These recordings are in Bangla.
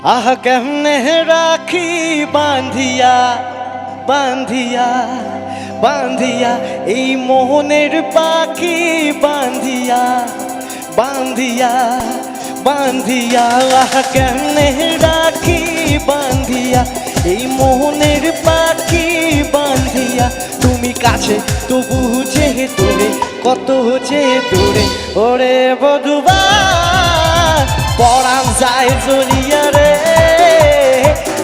আহ কেমনে রাখি বান্ধিয়া বান্ধিয়া বান্ধিয়া এই মোহনের পাখি বান্ধিয়া বান্ধিয়া বান্ধিয়া আহ কেমনে রাখি বান্ধিয়া এই মোহনের পাখি বান্ধিয়া তুমি কাছে তবু যে দূরে কত যে দূরে ওরে বধুবা পরাণ যায় জলিয়া রে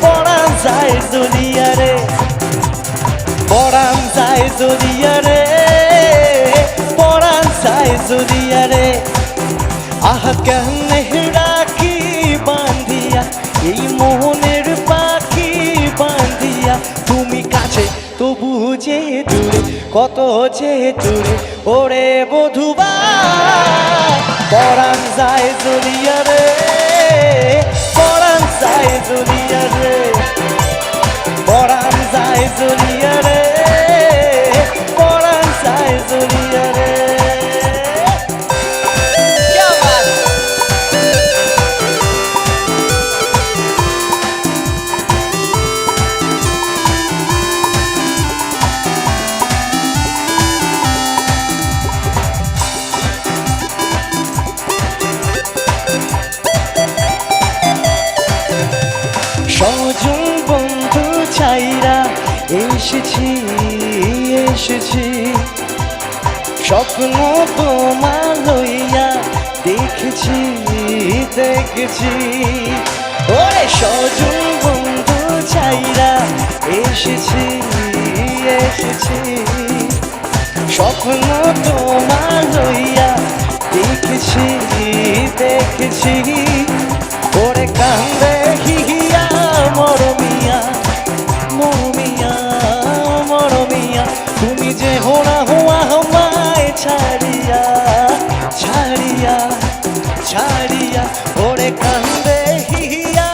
পরাণ যায় জলিয়া রে পরাণ যায় জলিয়া রে পরাণ যায় জলিয়া রে আহ কেমনে রাখি বান্ধিয়া এই মোহনের পাখি বান্ধিয়া তুমি কাছে তবু যে দূরে কত যে দূরে ওরে বধুবা পরাণ যায় জলিয়া রে পরাণ যায় জলিয়া রে পরাণ যায় জলিয়া রে পরাণ যায় জলিয়া রে সজন বন্ধু ছাইরা এসেছি এসেছি স্বপ্ন তোমার লইয়া দেখেছি দেখেছি ওরে সজন বন্ধু ছাইরা এসেছি এসেছি স্বপ্ন তোমার লইয়া দেখেছি দেখেছি ওরে কান্দে হিয়া মরমিয়া মরমিয়া মরমিয়া তুমি যে হোনা হুয়া হমায় ছাড়িয়া ছাড়িয়া ছাড়িয়া ওরে কান্দে হিয়া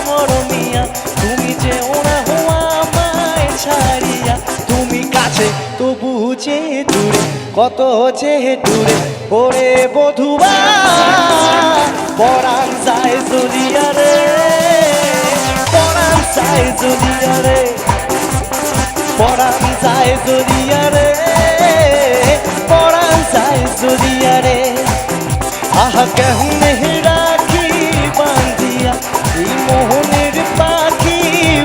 মরমিয়া তুমি যে হোনা হুয়া আমায় ছাড়িয়া তুমি কাছে তবু যে দূরে কত যে দূরে ওরে বধুবা পরাণ যায় জলিয়া রে পরাণ যায় জলিয়া রে পরাণ যায় জলিয়া রে পরাণ যায় জলিয়া রে আহ কেমনে রাখি বান্ধিয়া এই মোহনের পাখি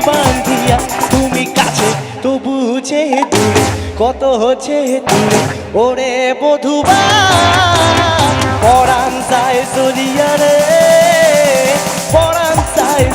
বান্ধিয়া তুমি কাছে তবু যে দূরে কত হচ্ছে দূরে ওরে বধুবা পরাণ যায় জলিয়া রে পরাণ যায়